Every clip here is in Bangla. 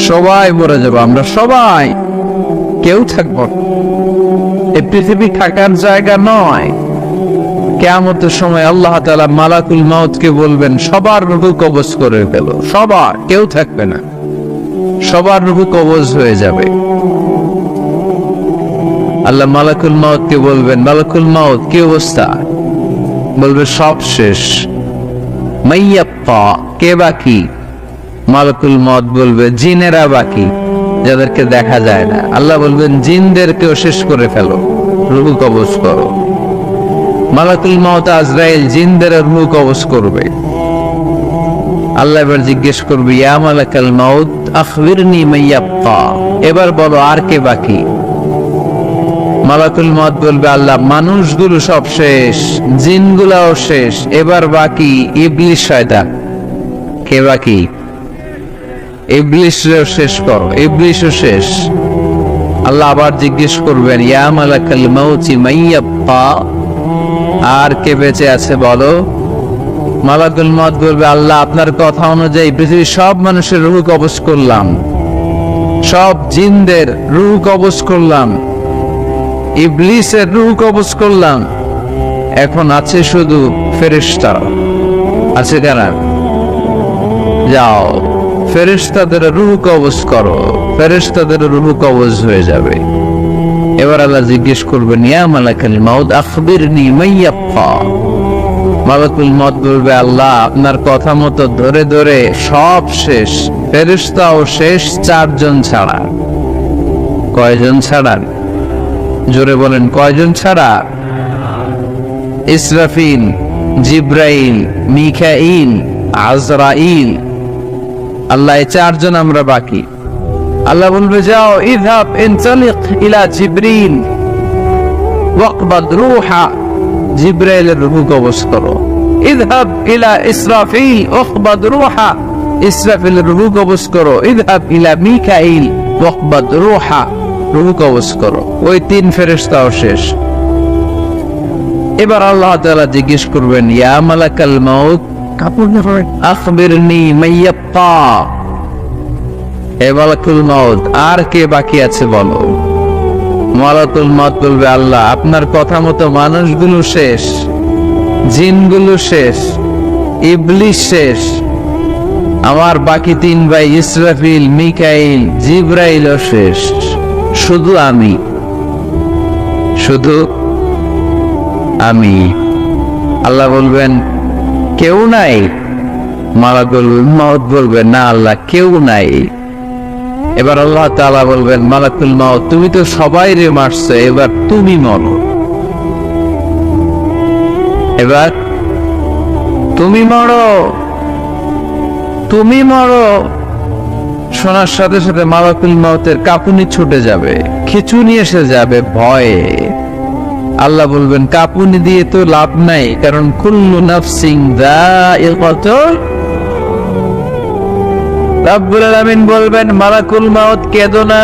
সবাই মরে যাবো, আমরা সবাই, কেউ থাকবো না। এই পৃথিবী থাকার জায়গা নয়। কিয়ামতের সময় আল্লাহ তাআলা মালাকুল মাউতকে বলবেন সবার রূহ কবজ করে ফেল, সবার, কেউ থাকবে না, সবার রূহ কবজ হয়ে যাবে। আল্লাহ মালাকুল মাউতকে বলবেন, মালাকুল মাউত কি অবস্থা? বলবে সব শেষ। মাইয়াপ্পা, কে বাকি? মালাকুল মাউত বলবে জিনেরা বাকি, যাদেরকে দেখা যায় না। আল্লাহ বলবেন জিনদেরকেও শেষ করে ফেলো, রূহ কবজ করো। মালাকুল মাউত আজরাইল জিনদের রূহ কবজ করবে। আল্লাহ এবার জিজ্ঞেস করবে, ইয়া মালাকাল মাউত আখবিরনি মাইয়াপ্পা, এবার বলো আর কে বাকি? মালাকুল মাউত বলবে, আল্লাহ মানুষগুলো সব শেষ, জিনগুলাও শেষ, এবার বাকি ইবলিস শয়তান। কে বাকি? ইবলিসও শেষ করো, ইবলিসও শেষ। আল্লাহ আবার জিজ্ঞেস করবেন, ইয়া মালাকাল মাউতি মাইয়াপ্পা, আর কে বেঁচে আছে বলো? মালাকুল মাউত বলবে, আল্লাহ আপনার কথা অনুযায়ী পৃথিবীর সব মানুষের রূহ কবজ করলাম, সব জিনদের রূহ কবজ করলাম, ইবলিসের রূহ কবজ করলাম, এখন আছে শুধু ফেরেশতারা। আছে কারা? যাও ফেরেশতাদের রূহ কবজ করো, ফেরেশতাদের রূহ কবজ হয়ে যাবে। এবার আল্লাহ জিজ্ঞেস করবেন, ইয়া মালাকাল মাউত আখবিরনি মাইয়াপ্পা। মালাকুল মাউত বলবে, আল্লাহ আপনার কথা মতো ধরে ধরে সব শেষ, ফেরেশতাও শেষ, 4 জন ছাড়া। কয়জন ছাড়া? জোরে বলেন, কয়জন ছাড়া? ইসরাফিল, জিব্রাইল, মিকাইল, আজরাইল। আল্লাহ এই 4 জন আমরা বাকি। আল্লাহ বলবে, যাও ইযহাব ইনতালিক ইলা জিবরিল ওয়াকবাদ রূহা, জিব্রাইলের রূহ কবজ করো। ইযহাব ইলা ইসরাফিল ওয়াকবাদ রূহা, ইসরাফিলের রূহ কবজ করো। ইযহাব ইলা মিকাইল ওয়াকবাদ রূহা, রূহ কবজ করো। ওই 3 ফেরেশতাও শেষ। এবার আল্লাহ তাআলা জিজ্ঞেস করবেন, ইয়া মালাকাল মাউত আখবিরনি মাইয়াপ্পা। হে মালাকুল মাউত আর কে বাকি আছে বলো? মালাকুল মাউত বলবে, আল্লাহ আপনার কথা মতো মানুষগুলো শেষ, জিনগুলো শেষ, ইবলিস শেষ, আমার বাকি 3 ভাই ইসরাফিল, মিকাইল, জিব্রাইলও শেষ, শুধু আমি, শুধু আমি। আল্লাহ বলবেন কেউ নাই? মালাকুল মাউত বলবে, না আল্লাহ কেউ নাই। এবার আল্লাহ তাআলা বলবেন, মালাকুল মাউত তুমি তো সবাই রে মারছো, এবার তুমি মরো, এবার তুমি মরো, তুমি মরো। শোনার সাথে সাথে মালাকুল মাউতের কাঁপুনি ছুটে যাবে, খিঁচুনি এসে যাবে ভয়ে। আল্লাহ বলবেন, কাঁপুনি দিয়ে তো লাভ নাই, কারণ কুল্লু নাফসিন যায়িকাতুল। রব্বুল আলামিন বলবেন, মালাকুল মাউত কেঁদো না,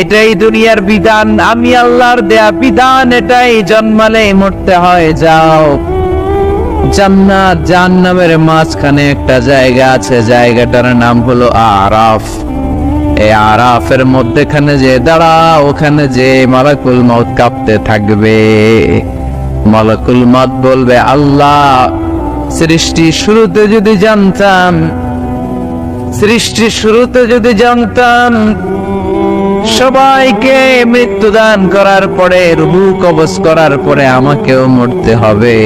এটাই দুনিয়ার বিধান, আমি আল্লাহর দেয়া বিধান এটাই, জন্মালে মরতে হয়। যাও, জান্নাত জাহান্নামের মাঝখানে একটা জায়গা আছে, জায়গাটার নাম হলো আরাফ। এই আরাফের মধ্যখানে যে দাঁড়া, ওখানে যে মালাকুল মাউত কাঁপতে থাকবে। মালাকুল মাউত বলবে, আল্লাহ সৃষ্টির শুরুতে যদি জানতাম, সৃষ্টির শুরুতে যদি জানতাম সবাইকে মৃত্যুদান করার পরে, রূহ কবজ করার পরে আমাকেও মরতে হবে,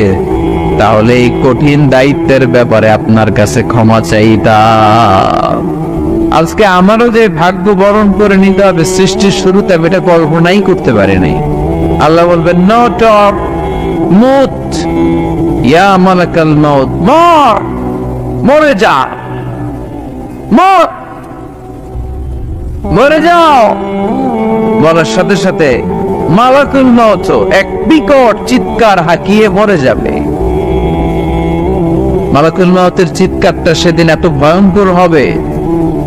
তাহলে এই কঠিন দায়িত্বের ব্যাপারে আপনার কাছে ক্ষমা চাইতাম। আজকে আমারও যে ভাগ্য বরণ করে নিতে হবে সৃষ্টির শুরুতে, আমি এটা কল্পনাই করতে পারি নাই। আল্লাহ বলবেন, নো টক, মুত, ইয়া মালাকাল মাউত, মর, মরে যা, মর, মরে যাও। বলার সাথে সাথে মালাকুল মাউত এক বিকট চিৎকার হাঁকিয়ে মরে যাবে। মালাকুল মাউতের চিৎকারটা সেদিন এত ভয়ঙ্কর হবে,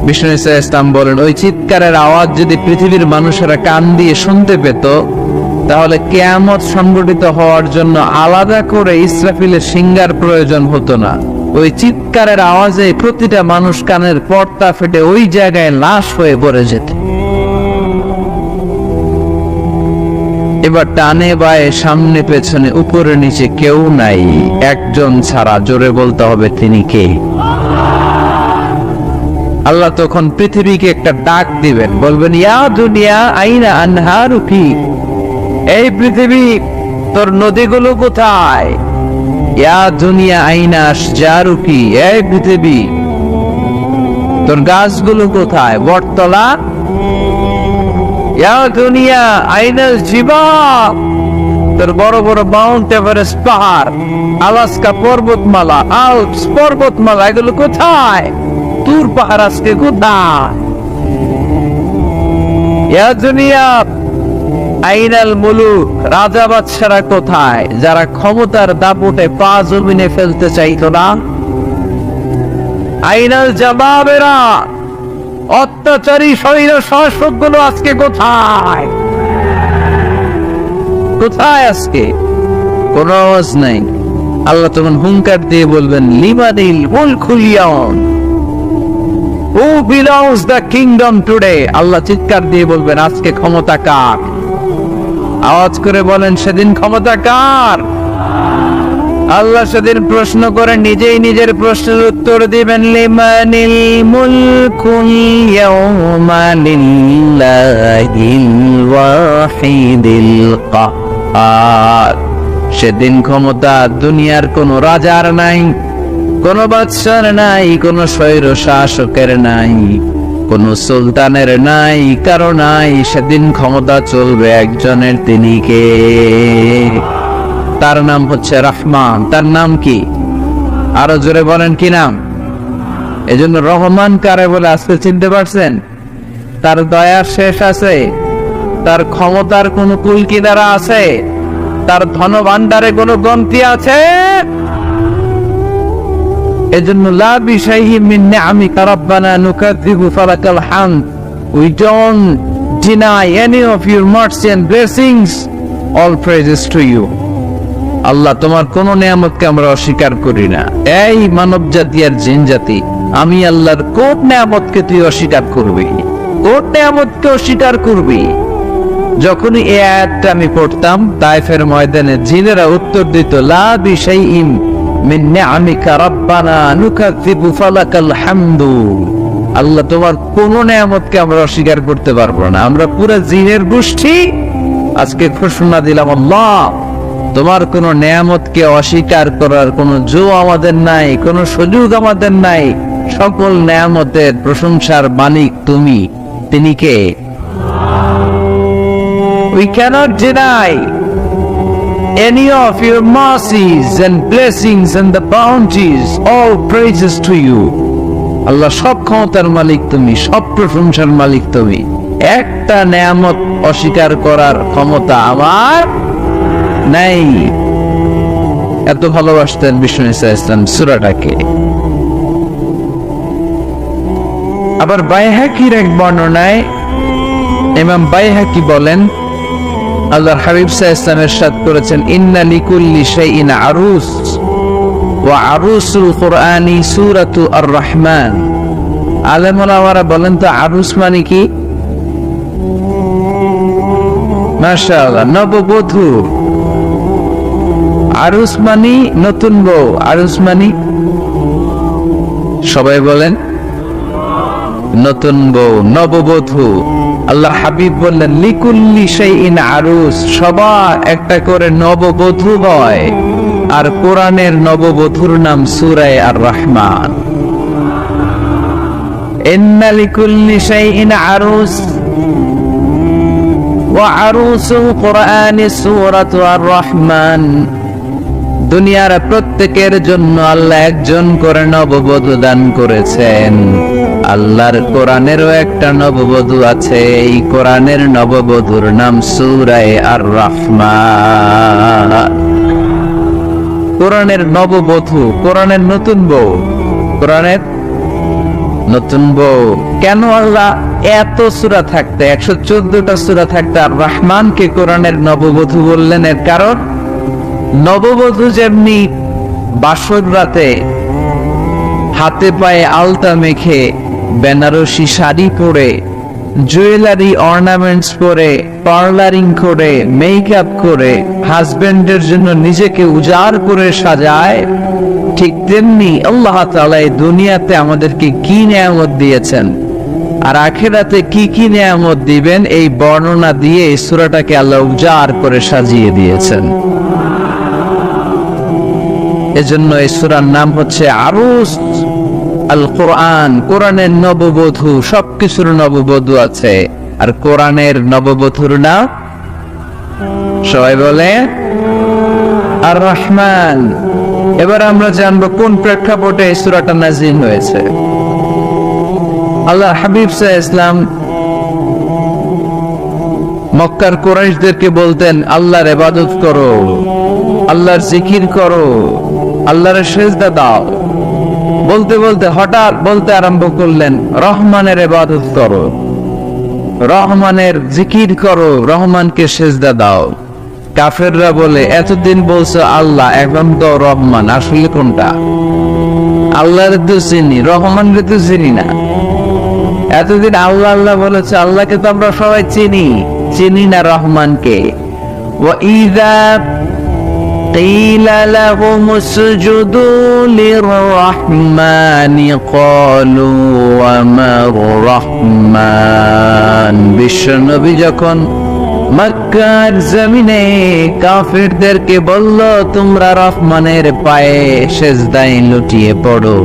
বিষ্ণু ইসলাম বলেন, ওই চিৎকারের আওয়াজ যদি পৃথিবীর মানুষেরা কান দিয়ে শুনতে পেত, তাহলে কিয়ামত সংঘটিত হওয়ার জন্য আলাদা করে ইসরাফিলের সিংহার প্রয়োজন হতো না। ওই চিৎকারের আওয়াজে প্রতিটা মানুষ কানের পর্দা ফেটে ওই জায়গায় লাশ হয়ে পড়ে যেত। এবার টানে বায়ে সামনে পেছনে উপরে নিচে কেউ নাই, একজন ছাড়া। জোরে বলতে হবে তিনি কে? আল্লাহ তখন পৃথিবীকে একটা ডাক দিবেন, বলবেন ইয়া দুনিয়া আইনা আনহারুকি, এই পৃথিবী তোর নদীগুলো কোথায়? ইয়া দুনিয়া আইনা আশজারুকি, এই পৃথিবী তোর গাছগুলো কোথায়? বটতলা। ইয়া দুনিয়া আইনাল জিবাল, তোর বড় বড় মাউন্ট এভারেস্ট পাহাড়, আলাস্কা পর্বতমালা, আল্পস পর্বতমালা, এগুলো কোথায়? তুর পাহাড় আজকে কোথায়? ইয়া দুনিয়া আইনাল মুলুক, রাজা বাদশারা কোথায়, যারা ক্ষমতার দাপটে পা জমিনে ফেলতে চাইতো না? আইনাল জাবাবেরা, অত্যাচারী স্বৈর শাসকগুলো আজকে কোথায়? কোথায় আজকে? কোন আওয়াজ নাই। আল্লাহ তখন হুঙ্কার দিয়ে বলবেন লিমানিল মুলকুল ইয়াউম, who belongs the kingdom today. Allah চিৎকার দিয়ে বলবেন আজকে ক্ষমতা কার? আওয়াজ করে বলেন সেদিন ক্ষমতা কার? আল্লাহ সেদিন প্রশ্ন করে নিজেই নিজের প্রশ্নের উত্তর দিবেন লিমানিল মুলকুল ইয়াউমা লিল্লাহিল ওয়াহিদিল কাহ্হার। সেদিন ক্ষমতা দুনিয়ার কোন রাজার নাই, কোন বাদশার নাই, কোন স্বৈর শাসকের নাই, কোন সুলতানের নাই, কারো নাই। সেদিন ক্ষমতা চলবে একজনের, তিনি কে? তার নাম হচ্ছে রহমান। তার নাম কি? আরো জোরে বলেন কি নাম? এজন্য রহমান কারে বলে আজকে চিনতে পারছেন? তার দয়ার শেষ আছে? তার ক্ষমতার কোন কুল কিনারা আছে? তার ধন ভান্ডারে কোন গন্তি আছে? এজন্য লা বিশাইহি মিন নিআমিকা রাব্বানা নুকাযযিবু ফালাকাল হামদ, we don't deny any of your mercy and blessings, all praises to you। আল্লাহ তোমার কোন নিয়ামতকে আমরা অস্বীকার করি না। এই মানব জাতি আর জিন জাতি, আমি আল্লাহর কোন নিয়ামতকে তুই অস্বীকার করবি? কোন নিয়ামতকে অস্বীকার করবি? যখনই এই আয়াতটা আমি পড়তাম তায়েফের ময়দানে, জিনেরা উত্তর দিত লা বিশাইইন মিন নিআমিকা রাব্বানা নুকাযযিবু ফালাকাল হামদু। আল্লাহ তোমার কোন নিয়ামতকে আমরা অস্বীকার করতে পারবো না। আমরা পুরো জিনের গোষ্ঠী আজকে ঘোষণা দিলাম আল্লাহ তোমার কোন নিয়ামতকে অস্বীকার করার কোন জো আমাদের নাই, কোন সুযোগ আমাদের নাই। সকল নিয়ামতের প্রশংসার মালিক তুমি, তিনি কে? We cannot deny any of your mercies and blessings and the bounties, all praises to you। আল্লাহ সব ক্ষমতার মালিক তুমি, সব প্রশংসার মালিক তুমি। একটা নিয়ামত অস্বীকার করার ক্ষমতা আমার নাই। এত ভালোবাসতেন বিষ্ণু ঈসা ইসলাম সূরাটাকে। আবার বাইহাকির এক বর্ণনায় ইমাম বাইহাকি বলেন আল্লাহর হাবিব সাল্লাল্লাহু আলাইহি ওয়াসাল্লাম ইরশাদ করেছেন ইন্না লিকুল্লি শাইইন আরুস ওয়া আরুসুল কুরআনি সূরাতু আর-রাহমান। আলেমরা বলেন তো আরুস মানে কি? মাশাআল্লাহ, নববধূ। আরুস মানে নতুন বউ। আরুস মানে সবাই বলেন নতুন বউ, নববধূ। আল্লাহ হাবিব বললেন লিকুল্লি শাইইন আরুস, সবার একটা করে নববধূ হয়। আর কোরআনের নববধূর নাম সূরা আর-রাহমান। ইন্না লিকুল্লি শাইইন আরুস ওয়া আরুসুল কুরআনি সূরাতু আর-রাহমান। দুনিয়ার প্রত্যেকের জন্য আল্লাহ একজন করে নববধূ দান করেছেন। আল্লাহর কোরআনেরও একটা নববধূ আছে। এই কোরআনের নববধূর নাম সূরা আর-রাহমান। কোরআনের নববধূ, কোরআনের নতুন বউ, কোরআনের নতুন বউ। কেন আল্লাহ এত সূরা থাকতে, 114টা সূরা থাকতে আর রহমানকে কোরআনের নববধূ বললেন? এর কারণ নববধূ যেমনি বাসর রাতে হাতে পায়ে আলতা মেখে, বেনারসি শাড়ি পরে, জুয়েলারি অর্নামেন্টস পরে, পার্লারিং করে, মেকআপ করে হাজবেন্ডের জন্য নিজেকে উজাড় করে সাজায়, ঠিক তেমনি আল্লাহ তাআলা এই দুনিয়াতে আমাদেরকে কি নিয়ামত দিয়েছেন আর আখিরাতে কি কি নিয়ামত দিবেন, এই বর্ণনা দিয়ে এই সূরাটাকে আল্লাহ উজাড় করে সাজিয়ে দিয়েছেন। এজন্য এই সূরার নাম হচ্ছে আরুস আল কোরআন। কোরআনের নববধূ, সবকিছুর নববধূ আছে, আর কোরআনের নববধূর নাম সবাই বলে আর রহমান। এবার আমরা জানবো কোন প্রেক্ষাপটে এই সূরাটা নাযিল হয়েছে। আল্লাহ হাবিব সাল্লাল্লাহু আলাইহি ওয়াসাল্লাম মক্কার কুরাইশদেরকে বলতেন, আল্লাহর ইবাদত করো, আল্লাহর জিকির করো, আল্লাহর সিজদা দাও। বলতে বলতে হঠাৎ বলতে আরম্ভ করলেন, রহমানের ইবাদত করো, রহমানের জিকির করো, রহমানকে সিজদা দাও। কাফেররা বলে, এতদিন বলছো আল্লাহ, এখন তো রহমান, আসলে কোনটা? আল্লাহরে তো চিনি, রহমানরে তো চিনি না। এতদিন আল্লাহ আল্লাহ বলেছে, আল্লাহকে তো আমরা সবাই চিনি, চিনি না রহমানকে। وَإِذَا قِيلَ لَهُمُ اسْجُدُوا لِلرَّحْمَنِ قَالُوا وَمَا الرَّحْمَنُ। বিশ্বনবী যখন মক্কার জমিনে কাফিরদেরকে বলল, তোমরা রহমানের পায়ে সিজদায় লুটিয়ে পড়ো,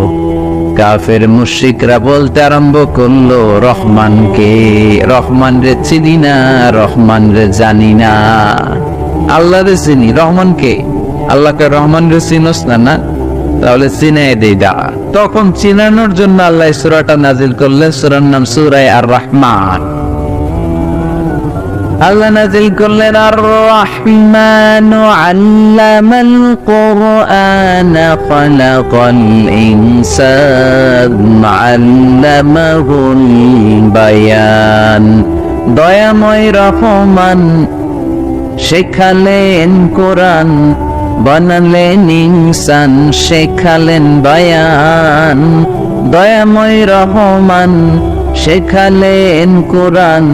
কাফের মুশরিকরা বলতে আরম্ভ করলো, রহমানকে, রহমান রে চিনি না, রহমান রে জানি না। আল্লাহ রে চিনি, রহমানকে, আল্লাহকে রহমান রে চিনোস না? না, তাহলে চিনাই দেই দা। তখন চিনানোর জন্য আল্লাহ সূরাটা নাজিল করলেন, সূরার নাম সূরা আর রহমান। আল্লাহ নাজিল করলেন, আর রহমান আল্লামাল কুরআন খালাকাল ইনসান আল্লামাহুল বায়ান। দয়াময় রহমান শেখালেন কোরআন, বানালেন ইনসান, শেখালেন বায়ান। দয়াময় রহমান শেখালেন কোরআন,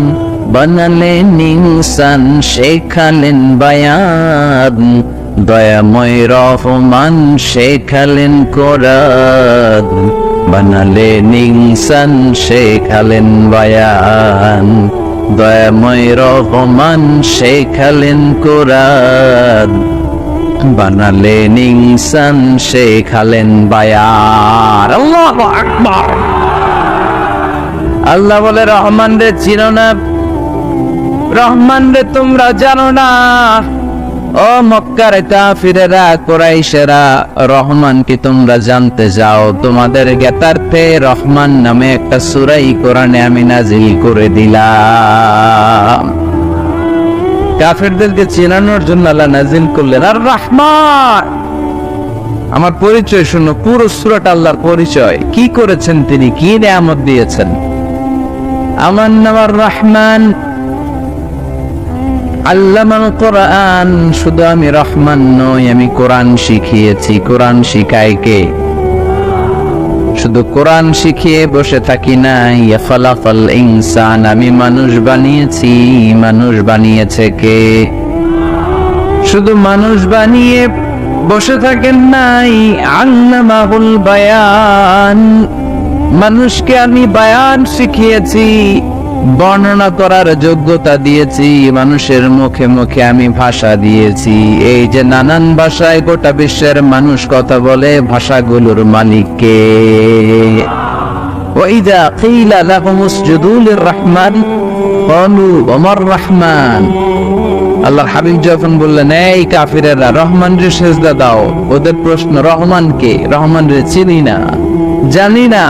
বানালেন ইনসান, শেখালেন বায়ান। দয়াময় রহমান শেখালেন কোরআন, বানালেন ইনসান, শেখালেন বায়ান। দয়াময় রহমান শেখালেন কোরআন, বানালেন ইনসান, শেখালেন বায়ান। আল্লাহু আকবার। আল্লাহ বলে, রহমান রে চিনো না, রহমান রে তোমরা জানো না। ও মক্কার কাফিরেরা, কুরাইশেরা, রহমান কি তোমরা জানতে যাও? তোমাদের জ্ঞাতার্থে রহমান নামে একটা সূরাই কোরআনে আমি নাজিল করে দিলাম। কাফিরদেরকে চেনানোর জন্য আল্লাহ নাজিল করলেন আর রহমান। আমার পরিচয় শুনো, পুরো সূরাটা আল্লাহর পরিচয়, কি করেছেন তিনি, কি নিয়ামত দিয়েছেন। আমার নাম আর রহমান, আল্লামাল কোরআন। শুধু আমি রহমান নই, আমি কোরআন শিখিয়েছি। কোরআন শিখায় কে? শুধু কোরআন শিখিয়ে বসে থাকি নাই। খালাকাল ইনসান, আমি মানুষ বানিয়েছি। মানুষ বানিয়েছে কে? শুধু মানুষ বানিয়ে বসে থাকেন নাই, আল্লামাহুল বায়ান। মানুষকে আমি বায়ান শিখিয়েছি, বর্ণনা করার যোগ্যতা দিয়েছি। মানুষের মুখে মুখে আমি ভাষা দিয়েছি। এই যে নানান ভাষায় গোটা বিশ্বের মানুষ কথা বলে, ভাষাগুলোর মালিক কে? ওয়াইদা কিলা লাহুম উসজুদু লিররহমান ক্বালু ওমার রহমান। আল্লাহর হাবিব যখন বললেন, এই কাফিরেরা, রহমান রে সিজদা দাও, ওদের প্রশ্ন, রহমান কে? রহমান রে চিনি না, জানি না।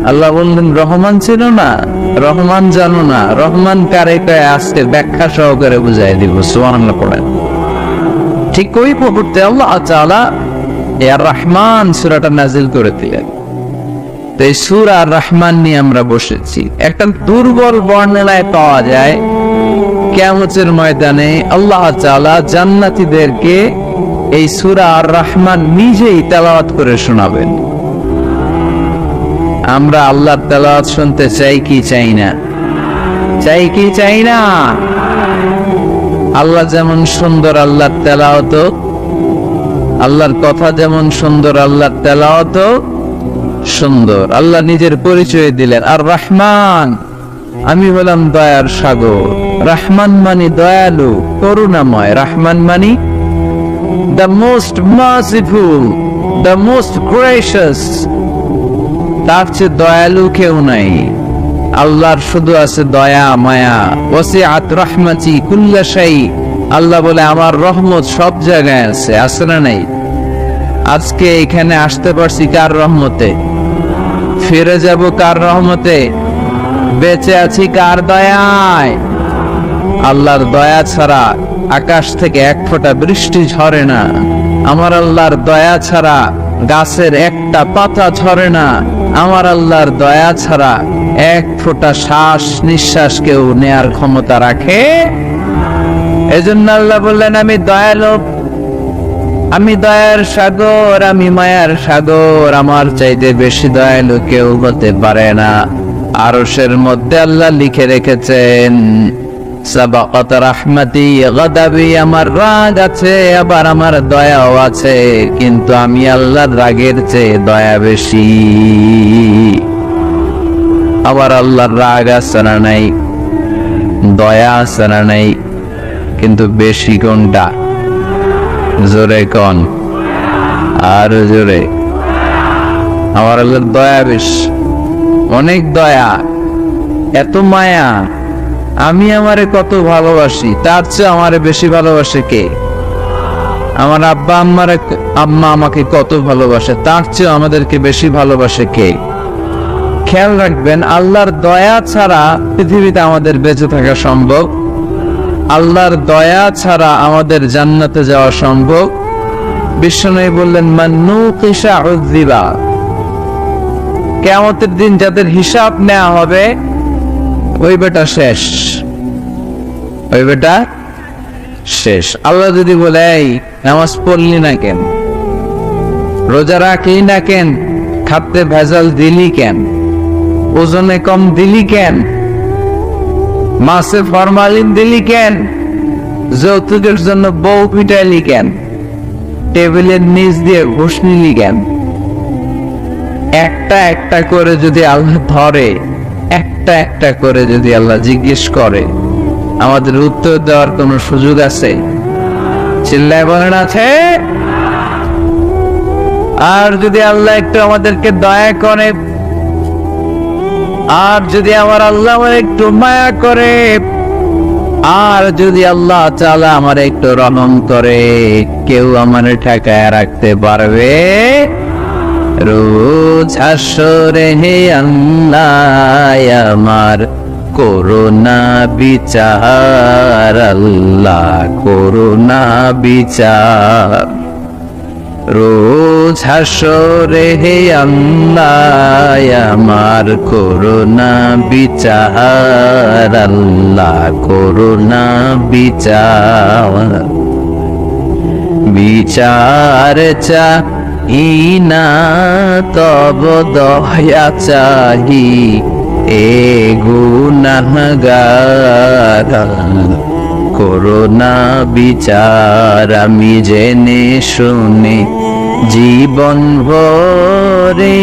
আল্লাহ বললেন, রহমান ছিল না, রহমান জানো না, রহমান কারে কয় আজকে ব্যাখ্যা সহকারে বুঝাই দিব। সুবহানাল্লাহ পড়েন। ঠিক ওই মুহূর্তে আল্লাহ তাআলা আর রহমান সূরাটা নাজিল করে দিলেন। তো এই সূরা আর রহমান নিয়ে আমরা বসেছি। একটা দুর্বল বর্ণনায় পাওয়া যায়, কিয়ামতের ময়দানে আল্লাহ তাআলা জান্নাতীদেরকে এই সূরা আর রহমান নিজেই তেলাওয়াত করে শোনাবেন। আমরা আল্লাহর তেলাওয়াত শুনতে চাই কি চাই না? চাই কি চাই না? আল্লাহ যেমন সুন্দর, আল্লাহর তেলাওয়াত, আল্লাহর কথা যেমন সুন্দর, আল্লাহর তেলাওয়াত সুন্দর। আল্লাহ নিজের পরিচয় দিলেন, আর রহমান, আমি হলাম দয়ার সাগর। রহমান মানে দয়ালু, করুণাময়। রহমান মানে the most merciful, the most gracious। তার চেয়ে দয়ালু কেউ নাই। আল্লাহর শুধু আছে দয়া মায়া। ওয়াসিআত রাহমাতি কুল্লা শাই। আল্লাহ বলে আমার রহমত সব জায়গায় আছে, আছে না নাই? আজকে এখানে আসতে পারছি কার রহমতে? ফিরে যাব কার রহমতে? বেঁচে আছি কার দয়ায়? আল্লাহর দয়া ছাড়া আকাশ থেকে এক ফোঁটা বৃষ্টি ঝরে না। আমার আল্লাহর দয়া ছাড়া গাছের একটা পাতা ঝরে না। আমার আল্লাহর দয়া ছাড়া এক ফোঁটা শ্বাস নিঃশ্বাস কেউ নেয়ার ক্ষমতা রাখে? এজন্য আল্লাহ বললেন, আমি দয়ালু, আমি দয়ার সাগর, আমি মায়ার সাগর। আমার চাইতে বেশি দয়ালু কেউ হতে পারে না। আরশের মধ্যে আল্লাহ লিখে রেখেছেন, সাবাকাত রাহমাতি গাদাবি। আমার রাগ আছে, আবার আমার দয়াও আছে, কিন্তু আমি আল্লাহর রাগের চেয়ে দয়া বেশি। আবার আল্লাহর রাগ আছে না নাই? দয়া আছে না নাই? কিন্তু বেশি কোনটা? জোরে কোন, আর জোরে। আমার আল্লাহর দয়া বেশি, অনেক দয়া, এত মায়া। আমি আমারে কত ভালোবাসি, তার চেয়ে আমারে বেশি ভালোবাসে কে? আমার আব্বা আম্মা আমাকে কত ভালোবাসে, তার চেয়ে আমাদেরকে বেশি ভালোবাসে কে? খেয়াল রাখবেন, আল্লাহর দয়া ছাড়া পৃথিবীতে আমাদের বেঁচে থাকা সম্ভব। আল্লাহর দয়া ছাড়া আমাদের জান্নাতে যাওয়া সম্ভব। বিশ্বনবী বললেন, মান নুকিশা উযিবা। কিয়ামতের দিন যাদের হিসাব নেওয়া হবে, ওই বেটা শেষ, ওই বেটা শেষ। আল্লাহ যদি বলে, এই নামাজ পড়লি না কেন, রোজা রাখলি না কেন, খাদ্যে ভেজাল দিলি কেন, ওজনে কম দিলি কেন, মাছে ফরমালিন দিলি কেন, যৌতুকের জন্য বউ পিটাইলি কেন, টেবিলের নিচ দিয়ে ঘুষ নিলি কেন, একটা একটা করে যদি আল্লাহ ধরে, একটা একটা করে যদি আল্লাহ জিজ্ঞেস করে, আমাদের উত্তর দেওয়ার কোন সুযোগ আছে? চিল্লায় বলেন আছে? আর যদি আল্লাহ একটু আমাদেরকে দয়া করে, আর যদি আমার আল্লাহ আমার একটু মায়া করে, আর যদি আল্লাহ তাআলা আমার একটু রহম করে, কেউ আমার ঠেকায় রাখতে পারবে? রোজ হাসরে হে আল্লাহ আমার করুণা বিচার, আল্লাহ করুণা বিচার। রোজ হাসরে হে আল্লাহ আমার করুণা বিচার, আল্লাহ করুণা বিচার। বিচার চাহিনা তব দয়া চাহি, এ গুনাহগার করুণা বিচার। আমি জেনে শুনে জীবন ভরে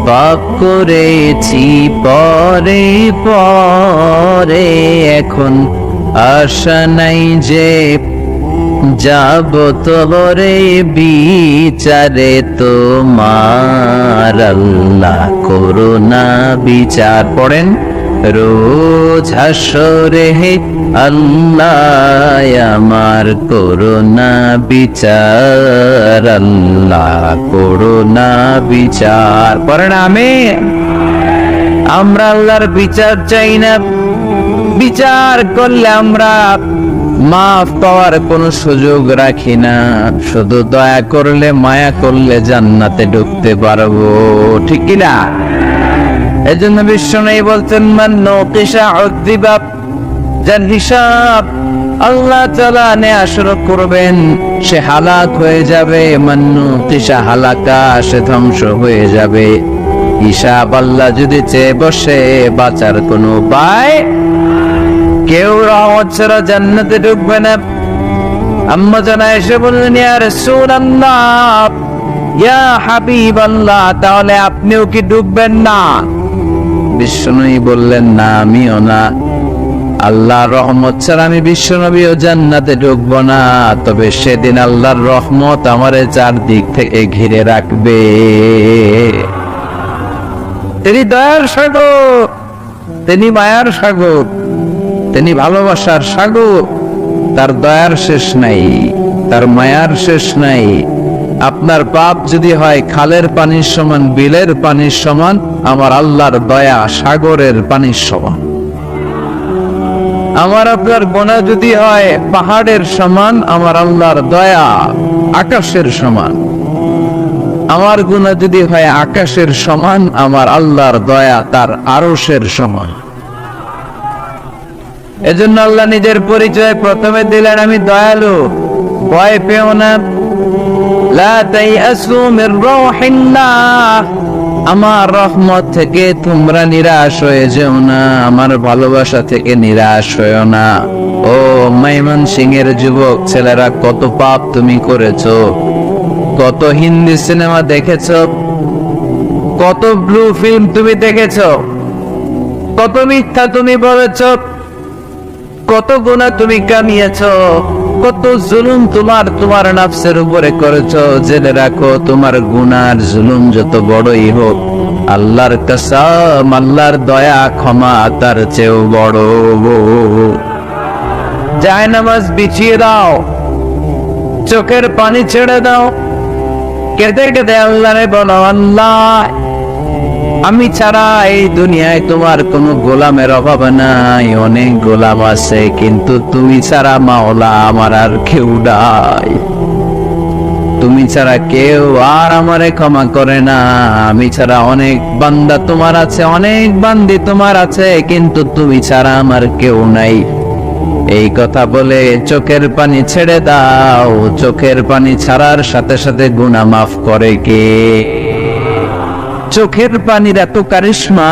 পাপ করেছি পরে পরে, এখন আশা নাই যে যাব তোরে বিচারে তোমার, আল্লাহ করুণা বিচার। পড়েন, রোজ হাসরে হে আল্লাহ আমার করুণা বিচার, আল্লাহ করুণা বিচার। পড়েন আমিন। আমরা আল্লাহর বিচার চাই না। বিচার করলে আমরা মাফ পাওয়ার কোনো সুযোগ রাখি না। শুধু দয়া করলে, মায়া করলে জান্নাতে ঢুকতে পারবো, ঠিক কিনা? এজন্য বিশ্বনবী বলতেন, মান নুকিশা উযিবা, যার হিসাব আল্লাহ তাআলা নেয়া শুরু করবেন, সে হালাক হয়ে যাবে, মান্নু তিসা হালাকা, সে ধ্বংস হয়ে যাবে। হিসাব আল্লাহ যদি চেয়ে বসে, বাঁচার কোনো উপায়, কেউ রহমত ছাড়া জান্নাতে ঢুকবে না। আম্মা জানা এসে বললেন, ইয়া রাসূলুল্লাহ, ইয়া হাবিবাল্লাহ, তাহলে আপনিও কি ঢুকবেন না? বিশ্বনবী বললেন, না, আমিও না। আল্লাহর রহমত ছাড়া আমি বিশ্বনবীও জান্নাতে ঢুকবো না, তবে সেদিন আল্লাহর রহমত আমারে চারদিক থেকে ঘিরে রাখবে। তিনি দয়ার সাগর, তিনি মায়ার সাগর, তিনি ভালোবাসার সাগর। তার দয়ার শেষ নাই, তার মায়ার শেষ নাই। আপনার পাপ যদি হয় খালের পানির সমান, বিলের পানির সমান, আমার আল্লাহর দয়া সাগরের পানির সমান। আমার আপনার গুনাহ যদি হয় পাহাড়ের সমান, আমার আল্লাহর দয়া আকাশের সমান। আমার গুনাহ যদি হয় আকাশের সমান, আমার আল্লাহর দয়া তার আরশের সমান। এজন্য আল্লাহ নিজের পরিচয় প্রথমে দিলেন, আমি দয়ালু, ভয় পেও না। লা তাইয়াসু মির রাহিল্লাহ, আমার রহমত থেকে তোমরা নিরাশ হয়ে যেও না, আমার ভালোবাসা থেকে নিরাশ হয়েও না। ও ময়মনসিংহের যুবক ছেলেরা, কত পাপ তুমি করেছো, কত হিন্দি সিনেমা দেখেছো, কত ব্লু ফিল্ম তুমি দেখেছো, কত মিথ্যা তুমি বলেছো, কত গুনাহ তুমি কামিয়েছো, কত জুলুম তোমার নফসের উপরে করেছো। জেনে রাখো, তোমার গুনার জুলুম যত বড়ই হোক, আল্লাহর কসম, আল্লাহর দয়া ক্ষমা তার চেয়েও বড়। জায়নামাজ বিছিয়ে দাও, চোখের পানি ছেড়ে দাও, কেঁদে কেঁদে আল্লাহরে বলো, আল্লাহ, আমি ছাড়া এই দুনিয়ায় তোমার কোনো গোলামের অভাব নাই, অনেক গোলাম আছে, কিন্তু তুমি ছাড়া মাওলা আমার আর কেউ নাই। তুমি ছাড়া কেউ আর আমারে ক্ষমা করে না। আমি ছাড়া অনেক বান্দা তোমার আছে, অনেক বান্দি তোমার আছে, কিন্তু তুমি ছাড়া আমার কেউ নাই। এই কথা বলে চোখের পানি ছেড়ে দাও। চোখের পানি ছাড়ার সাথে সাথে গুনাহ মাফ করে কে? চোখের পানির এত কারিশমা,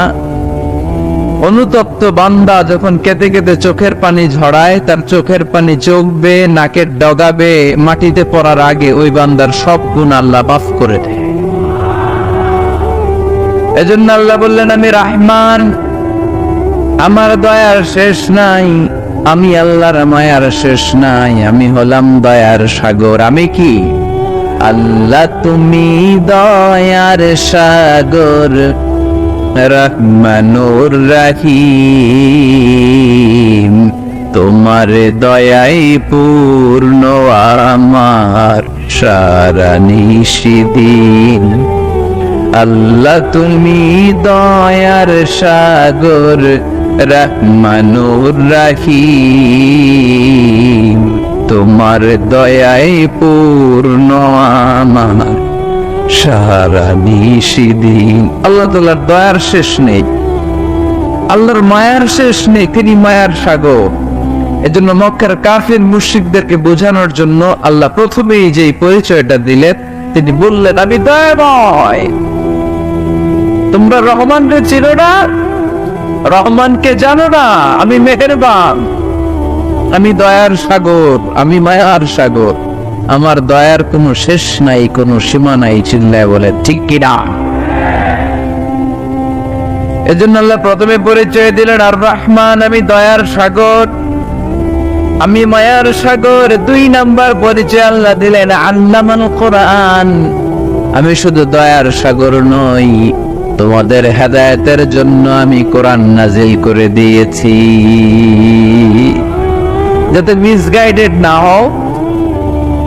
অনুতপ্ত বান্দা যখন কেঁদে কেঁদে চোখের পানি ঝরায়, তার চোখের পানি চোখ বেয়ে নাকের ডগাবে, মাটিতে পড়ার আগে ওই বান্দার সব গুনাহ আল্লাহ মাফ করে দেয়। এজন্য আল্লাহ বললেন, আমি রহমান, আমার দয়ার শেষ নাই, আমি আল্লাহর মায়ার শেষ নাই, আমি হলাম দয়ার সাগর। আমি কি? আল্লাহ তুমি দয়ার সাগর, রহমানুর রহিম, তোমার দয়াই পূর্ণ আমার সারা নিশিদিন। আল্লাহ তুমি দয়ার সাগর, রহমানুর রহিম, তোমার দয়াই পূর্ণ আমার সারা নিশিদিন। আল্লাহ তাআলার দয়ার শেষ নেই, আল্লাহর মায়ার শেষ নেই, তিনি মায়ার সাগর। এজন্য মক্কার কাফির মুশরিকদেরকে বোঝানোর জন্য আল্লাহ প্রথমেই যে পরিচয়টা দিলেন, তিনি বললেন, আমি দয়াময়। তোমরা রহমানকে চিনো না, রহমানকে জানো না? আমি মেহেরবান, আমি দয়ার সাগর, আমি মায়ার সাগর। আমার দয়ার কোনো শেষ নাই, কোনো সীমা নাই। চিল্লায় বলে ঠিক কিনা? এজন্য আল্লাহ প্রথমে পরিচয় দিলেন আর রহমান, আমি দয়ার সাগর, আমি মায়ার সাগর। 2 নাম্বার পরিচয় আল্লাহ দিলেন আল্লামাল কোরআন, আমি শুধু দয়ার সাগর নই, তোমাদের হেদায়েতের জন্য আমি কোরআন নাজিল করে দিয়েছি, যাতে মিসগাইডেড না হও,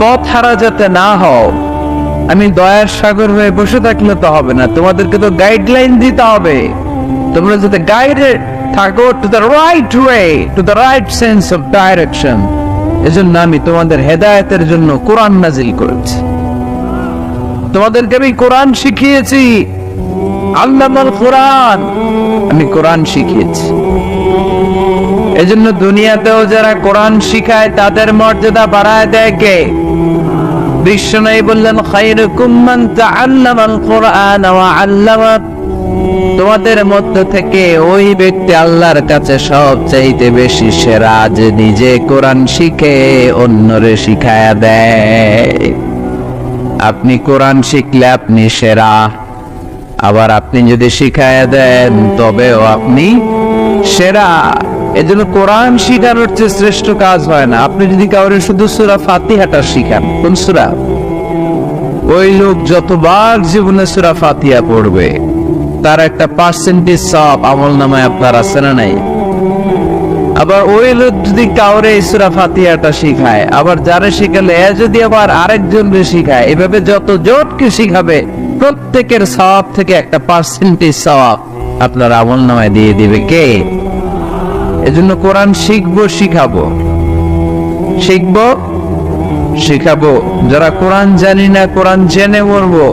পথ হারা যাতে না হও। আমি দয়ার সাগর হয়ে বসে থাকলে তো হবে না, তোমাদেরকে তো গাইডলাইন দিতে হবে, তোমরা যাতে গাইডেড থাকো to the right way, to the right sense of direction. এজন্য আমি তোমাদের হেদায়েতের জন্য কোরআন নাজিল করেছি, তোমাদেরকে আমি কোরআন শিখিয়েছি। আল্লামাল কোরআন, আমি কোরআন শিখিয়েছি। এজন্য দুনিয়াতেও যারা কোরআন শিখায় তাদের মর্যাদা বাড়ায় দেয় কে? বিশ্বনবী বললেন, খায়রুকুম মান তাআল্লামাল কুরআন ওয়া আল্লামা। তোমাদের মধ্য থেকে ওই ব্যক্তি আল্লাহর কাছে সবচাইতে বেশি সেরা, যে নিজে কোরআন শিখে অন্যরে শিখায়া দেয়। আপনি কোরআন শিখলে আপনি সেরা, আবার আপনি যদি শিখায়া দেন তবেও আপনি সেরা। এজন্য কোরআন শিখানোর চেয়ে শ্রেষ্ঠ কাজ হয় না। আপনি যদি কাউরে শুধু সূরা ফাতিহাটা শিখান, কোন সূরা, ওই লোক যতবার জীবনে সূরা ফাতিহা পড়বে তার একটা পার্সেন্টেজ সওয়াব আমলনামায় আপনার আছে না নাই? আবার ওই লোক যদি কাউরে সূরা ফাতিহাটা শিখায়, আবার যারা শিখালে এ যদি আবার আরেকজনকে শিখায়, এভাবে যত জনকে শিখাবে প্রত্যেকের সওয়াব থেকে একটা পার্সেন্টেজ সওয়াব আপনার আমলনামায় দিয়ে দিবে কে? এজন্য কোরআন শিখবো, শিখাবো, শিখবো, শিখাবো। যারা কোরআন জানি না, কোরআন জেনে মরবো।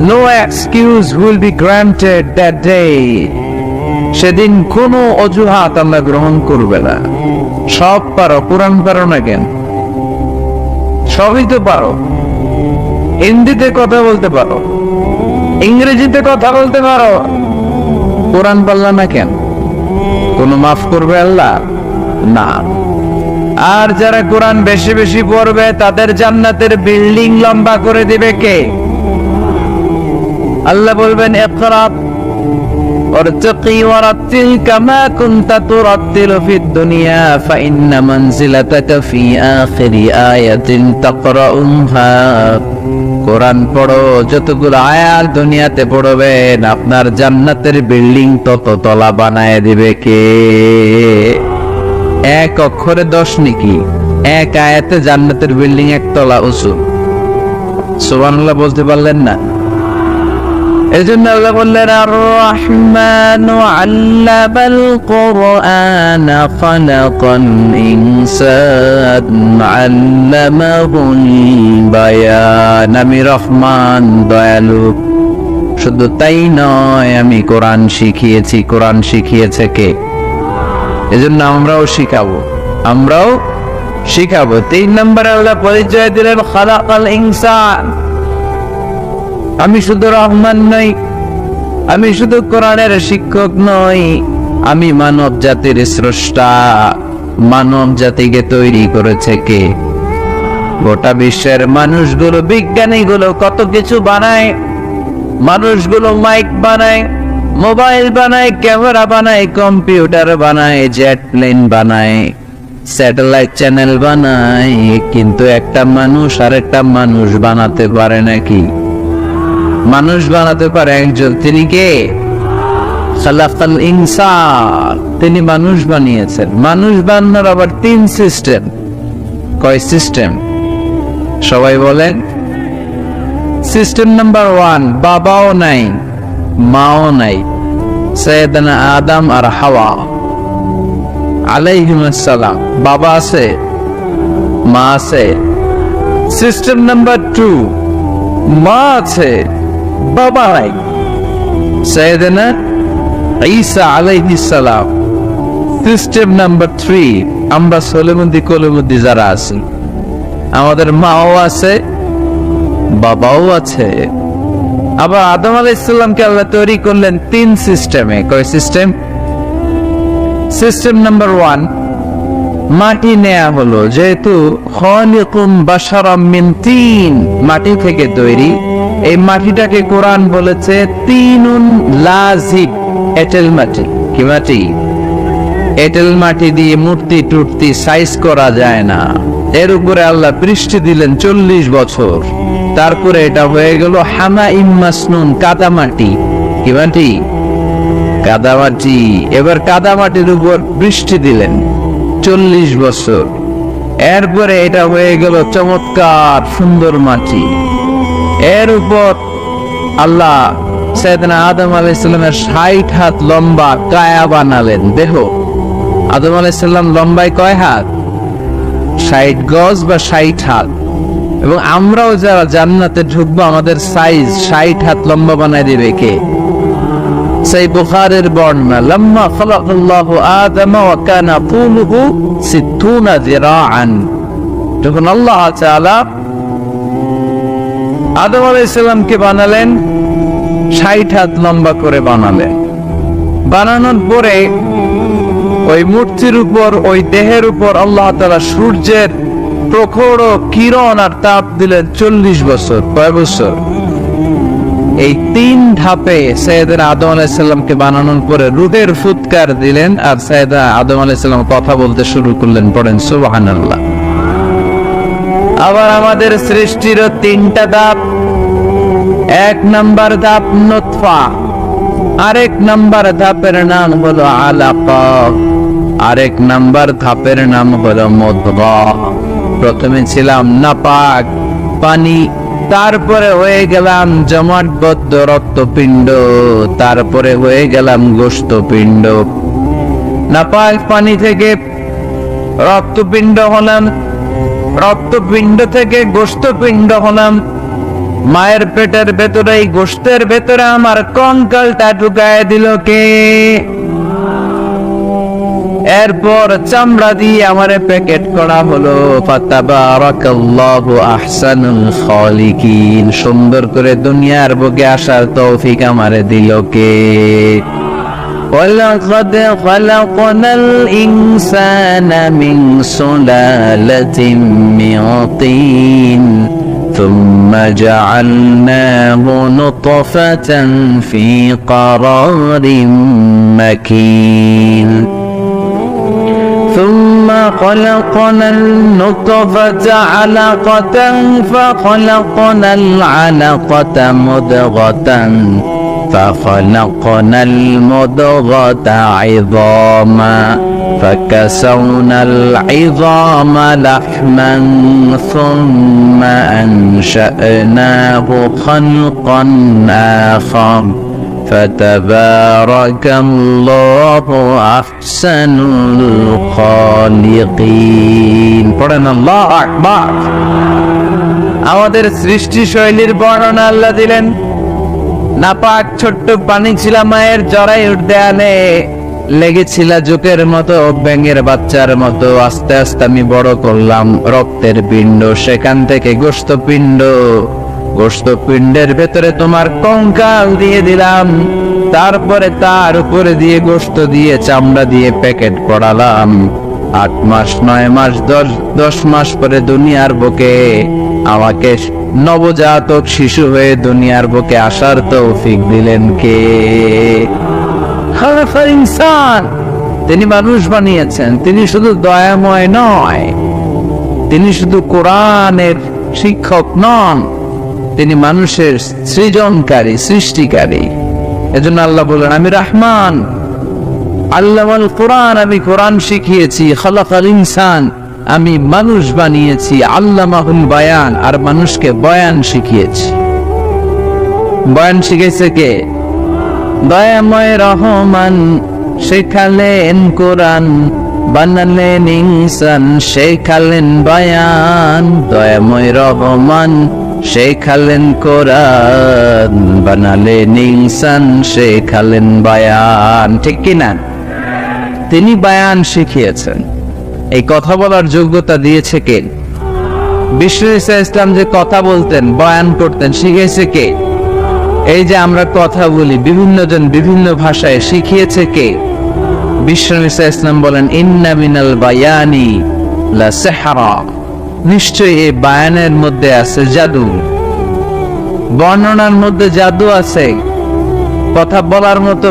No excuse will be granted that day. সেদিন কোনো অজুহাত আল্লাহ গ্রহণ করবে না। সব পারো, কোরআন পারো না কেন? সবই তো পারো। হিন্দিতে কথা বলতে পারো, ইংরেজিতে কথা বলতে পারো, কোরআন পারলা না কেন? কোনো মাফ করবে আল্লাহ? না। আর যারা কোরআন বেশি বেশি পড়বে তাদের জান্নাতের বিল্ডিং লম্বা করে দিবে কে? আল্লাহ বলবেন, ইকরা ওয়ারতাকি ওয়ারাতিল কামা কুনতা তুরাতিলু ফিদ দুনিয়া ফাইন্না মানজিলাতাকা ফি আখিরি আয়াতিন তাকরাউহা। কোরআন পড়ো, যতগুলো আয়াত দুনিয়াতে পড়বেন আপনার জান্নাতের বিল্ডিং তত তলা বানায় দিবে কে? এক অক্ষরে 10 নেকি, এক আয়াতে জান্নাতের বিল্ডিং একতলা উঁচু। সুবহানাল্লাহ বলতে পারলেন না? এজন্য আল্লাহ বললেন, আর রহমানু আল্লামাল কুরআন খালাকাল ইনসান আল্লামাহুল বায়ান। আমি রহমান, দয়ালু। শুধু তাই নয়, আমি কোরআন শিখিয়েছি। কোরআন শিখিয়েছে কে? এজন্য আমরাও শিখাবো, আমরাও শিখাবো। 3 নম্বরে আল্লাহ পরিচয় দিলেন, খালাকাল ইনসান। আমি শুধু রহমান নই, আমি শুধু কোরআনের শিক্ষক নই, আমি মানব জাতির স্রষ্টা। মানব জাতিকে তৈরি করেছে কে? গোটা বিশ্বের মানুষগুলো, বিজ্ঞানীগুলো কত কিছু বানায়। মানুষগুলো মাইক বানায়, মোবাইল বানায়, ক্যামেরা বানায়, কম্পিউটার বানায়, জেট প্লেন বানায়, স্যাটেলাইট চ্যানেল বানায়, কিন্তু একটা মানুষ আর একটা মানুষ বানাতে পারে নাকি? মানুষ বানাতে পারে একজন, তিনি কে? খালাকাল ইনসান। তিনি মানুষ বানিয়েছেন। মানুষ বানানোর আবার 3 সিস্টেম। কয় সিস্টেম? সবাই বলেন। সিস্টেম নাম্বার 1, বাবাও নাই, মাও নাই। সাইয়েদনা আদম আর হাওয়া আলাইহিmus সালাম, বাবা আছে, মা আছে। সিস্টেম নাম্বার 2, মা আছে, বাবা নাই। সাইয়েদনা ঈসা আলাইহিস সালাম। সিস্টেম নাম্বার 3, আমরা সলিমুদ্দি কলিমুদ্দি যারা আছি, আমাদের মাও আছে, বাবাও আছে। আবার আদম আলাইহিস সালামকে আল্লাহ তৈরি করলেন 3 সিস্টেমে। কয় সিস্টেম? সিস্টেম নাম্বার 1, মাটি নেয়া হলো, যেহেতু খালিকুম বাশারাম মিন তিন, মাটি থেকে তৈরি। এই মাটিটাকে কোরআন বলেছে তিনুন লাযিব, এঁটেল মাটি। কি মাটি? এঁটেল মাটি দিয়ে মূর্তি টুর্তি সাইজ করা যায় না। এর উপরে আল্লাহ বৃষ্টি দিলেন 40 বছর, তারপরে এটা হয়ে গেল হামাইম মাসনুন, কাদা মাটি। কি মাটি? কাদা মাটি। এবার কাদা মাটির উপর বৃষ্টি দিলেন 40 বছর, এরপরে এটা হয়ে গেল চমৎকার সুন্দর মাটি। এর উপর আল্লাহ সাইয়েদনা আদম আলাইহিস সালামের 60 হাত লম্বা কায়া বানালেন, দেহ। আদম আলাইহিস সালাম লম্বায় কয় হাত? 60 গজ বা 60 হাত। এবং আমরাও যারা জান্নাতে ঢুকবো আমাদের সাইজ 60 হাত লম্বা বানায় দিবে কে? সেই বুখারীর বর্ণনা, লাম্মা খালাকাল্লাহু আদম ওয়া কানা তুলুহু 60 যিরাআন, যখন আল্লাহ তাআলা আদম আলাইহিস সালামকে বানালেন 60 হাত লম্বা করে বানালেন। বানানোর পরে ওই মূর্তির উপর, ওই দেহের উপর আল্লাহ তাআলা সূর্যের প্রখর কিরণ আর তাপ দিলেন 40 বছর। কয় বছর? এই 3 ধাপে সাইয়েদনা আদম আলাইহিস সালামকে বানানোর পরে রূহের ফুৎকার দিলেন, আর সাইয়েদনা আদম আলাইহিস সালাম কথা বলতে শুরু করলেন। পড়েন সুবহানাল্লাহ। আবার আমাদের সৃষ্টির 3টা ধাপ। 1 নাম্বার ধাপ নুতফা, আরেক নাম্বার ধাপের নাম হলো আলাকা, আরেক নাম্বার ধাপের নাম হলো মুদগা। প্রথমে ছিলাম নাপাক পানি, তারপরে হয়ে গেলাম জমাটবদ্ধ রক্তপিণ্ড, তারপরে হয়ে গেলাম গোশতপিণ্ড। নাপাক পানি থেকে রক্তপিণ্ড হলাম, রক্তপিণ্ড থেকে গোশতপিণ্ড হলাম। মায়ের পেটের ভেতরে, এই গোশতের ভেতরে আমার কঙ্কালটা ঢুকায় দিল কে? এরপর চামড়া দিয়ে আমারে প্যাকেট করা হলো। ফাতাবারাকাল্লাহু আহসানুল খালিকিন, সুন্দর করে দুনিয়ার বুকে আসার তৌফিক আমারে দিল কে? ওয়ালাকাদ খালাকনাল ইনসানা মিন সুলালাতিন মিন তিন ثم جعلناه نطفة في قرار مكين ثم خلقنا النطفة علقة فخلقنا العلقة مضغة فخلقنا المضغة عظاما فكسونا العظام لحما ثم أنشأناه خلقا آخر فتبارك الله أحسن الخالقين। পড়েন আল্লাহু আকবার। আমাদের সৃষ্টি শৈলীর বর্ণনা আল্লাহ দিলেন। নাপাক ছোট্ট পানি ছিল মায়ের জরায়ুর দেয়ালে, লেগেছিল জোকের মতো, ব্যাঙের বাচ্চার মতো। আস্তে আস্তে আমি বড় করলাম রক্তের পিণ্ড, সেখান থেকে গোশতপিণ্ড, গোশতপিণ্ডের ভেতরে তোমার কঙ্কাল দিয়ে দিলাম, তারপরে তার উপরে দিয়ে গোশত দিয়ে চামড়া দিয়ে প্যাকেট করালাম। 8 মাস 9 মাস 10 মাস পরে দুনিয়ার বুকে আমাকে নবজাতক শিশু হয়ে দুনিয়ার বুকে আসার তৌফিক দিলেন কে? খালাকাল ইনসান, তিনি মানুষ বানিয়েছেন। তিনি শুধু দয়াময় নয়, তিনি শুধু কোরআনের শিক্ষক নন, তিনি মানুষের সৃজনকারী, সৃষ্টিকারী। এজন্য আল্লাহ বলেন, আমি রহমান, আল্লামাল কোরআন, আমি কোরআন শিখিয়েছি। খালাকাল ইনসান, আমি মানুষ বানিয়েছি। আল্লামাহুল বায়ান, আর মানুষকে বয়ান শিখিয়েছি। বয়ান শিখেছে কে? দয়াময় রহমান শেখালেন কোরআন, বানালেন ইনসান শেখালেন বয়ান। দয়াময় রহমান শেখালেন কোরআন, বানালেন ইনসান শেখালেন বয়ান। ঠিক কিনা? তিনি বয়ান শিখিয়েছেন। এই কথা বলার যোগ্যতা দিয়েছে কে? বিষ্ণু ঈসা ইসলাম যে কথা বলতেন, বয়ান করতেন, শিখিয়েছে কে? এই যে আমরা কথা বলি, বিভিন্ন জন বিভিন্ন ভাষায়, শিখিয়েছে কে? বিষ্ণু ঈসা ইসলাম বলেন, ইন্না মিনাল বায়ানি লা সিহরা, নিশ্চয়ই এই বায়ানের মধ্যে আছে জাদু, বর্ণনার মধ্যে জাদু আছে। কথা বলার মতো,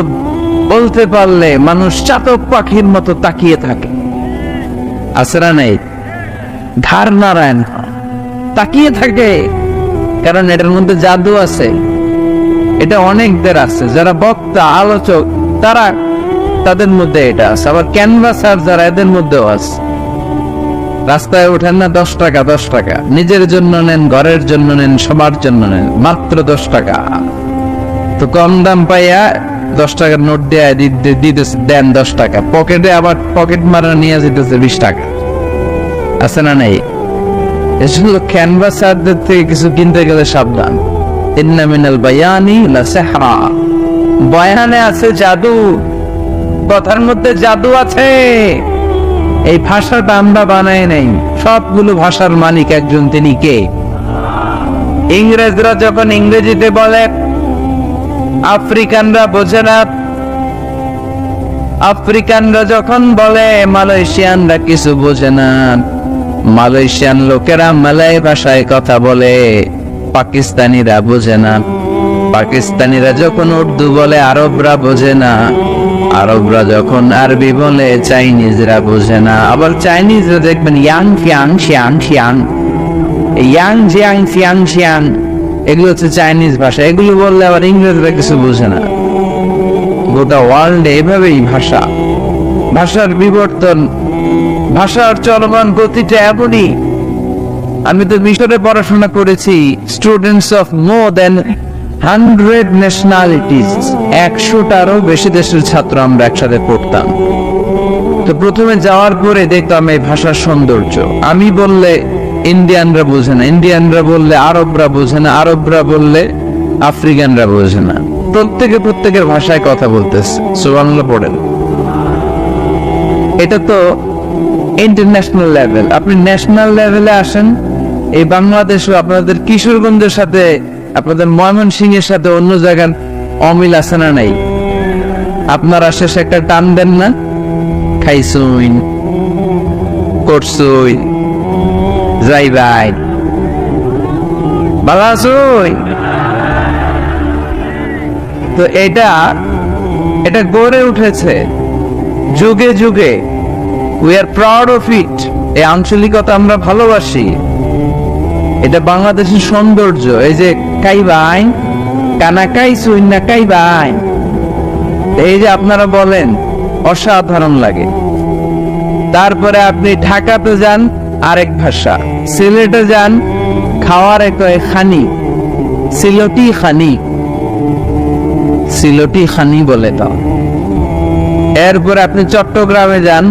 বলতে পারলে মানুষ চাতক পাখির মতো তাকিয়ে থাকে। আছে না নেই? ধার নারায়ণ তাকিয়ে থাকে, কারণ এটার মধ্যে জাদু আছে। এটা অনেকদের আছে, যারা বক্তা আলোচক, তারা, তাদের মধ্যে এটা আছে। আবার ক্যানভাসার যারা, এদের মধ্যেও আছে। রাস্তায় ওঠেন না 10 টাকা 10 টাকা, নিজের জন্য নেন, ঘরের জন্য নেন, সবার জন্য নেন, মাত্র 10 টাকা। তো কম দাম পাইয়া 10 টাকার নোট দিতেছে, দেন 10 টাকা, পকেটে আবার পকেট মারা নিয়ে যেতেছে 20 টাকা। আছে না নেই? এসব ক্যানভাসারদের থেকে কিছু কিনতে গেলে সাবধান। ইন্না মিনাল বায়ানি লা সিহরা, বয়ানে আছে জাদু, কথার মধ্যে জাদু আছে। এই ভাষাটা আমরা বানাই নাই, সবগুলো ভাষার মালিক একজন, তিনি কে? ইংরেজরা যখন ইংরেজিতে বলে আফ্রিকানরা বোঝে না, আফ্রিকানরা যখন বলে মালয়েশিয়ানরা কিছু বোঝে না, মালয়েশিয়ান লোকেরা মালয় ভাষায় কথা বলে, পাকিস্তানিরা বোঝে না, পাকিস্তানিরা যখন উর্দু বলে আরবরা বোঝে না, আরবরা যখন আরবি বলে চাইনিজরা বোঝে না। আবার চাইনিজরা দেখবেন ইয়াং ফিয়াং শিয়াং শিয়াং, ইয়াং জিয়াং ফিয়াং শিয়াং, এগুলো হচ্ছে চাইনিজ ভাষা। এগুলো বললে আবার ইংরেজরা কিছু বোঝে না। গোটা ওয়ার্ল্ডে এভাবেই ভাষা, ভাষার বিবর্তন, ভাষার চলমান গতিটা এমনই। আমি তো মিশরে পড়াশোনা করেছি, students of more than 100 nationalities, 100টারও বেশি দেশের ছাত্র আমরা একসাথে পড়তাম। তো প্রথমে যাওয়ার পরে দেখতাম এই ভাষার সৌন্দর্য। আমি বললে ইন্ডিয়ানরা বোঝে না, ইন্ডিয়ানরা বললে আরবরা বোঝে না, আরবরা বললে আফ্রিকানরা বোঝে না। প্রত্যেকে প্রত্যেকের ভাষায় কথা বলতেছে। সুবহানাল্লাহ পড়েন। এটা তো ইন্টারন্যাশনাল লেভেল। আপনি ন্যাশনাল লেভেলে আসেন, এই বাংলাদেশও আপনাদের কিশোরগঞ্জের সাথে, আপনাদের ময়মনসিংহের সাথে অন্য জায়গার অমিল আছে না নাই? আপনারা শেষে একটা টান দেন না, খাইছুইন, করছুই, যাইবাই, ভালো আছুই। তো এটা গড়ে উঠেছে যুগে যুগে। We are proud of it. এই আঞ্চলিকতা আমরা ভালোবাসি, এটা বাংলাদেশের সৌন্দর্য। এই যে কাইবাই, কানা কাইছুইন না কাইবাই, এই যে আপনারা বলেন, অসাধারণ লাগে। তারপরে আপনি ঢাকাতে যান, আরেক ভাষা। সিলেটে যান, খাওয়ার এক খানি, সিলটি খানি, সিলটি খানি বলে তো। এরপরে আপনি চট্টগ্রামে যান,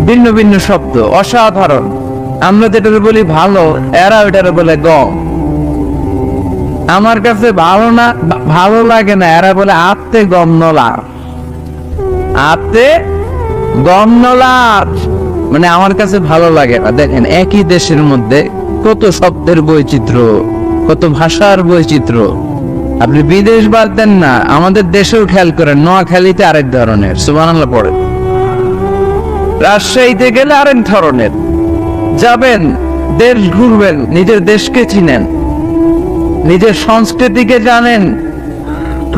ভিন্ন ভিন্ন শব্দ, অসাধারণ। আমরা যেটা বলি ভালো, এরা ওইটারে বলে গম। আমার কাছে ভালো না, ভালো লাগে না, এরা বলে আত্তে গম নলার, আত্তে গম নলার, মানে আমার কাছে ভালো লাগে না। দেখেন একই দেশের মধ্যে কত শব্দের বৈচিত্র্য, কত ভাষার বৈচিত্র্য। আপনি বিদেশ বাদ দেন না, আমাদের দেশেও খেয়াল করেন, নোয়াখালীতে আরেক ধরনের, সুবহানাল্লাহ পড়েন। রাজশাহীতে গেলে আরেক ধরনের। যাবেন, দেশ ঘুরবেন, নিজের দেশকে চিনেন, নিজের সংস্কৃতিকে জানেন,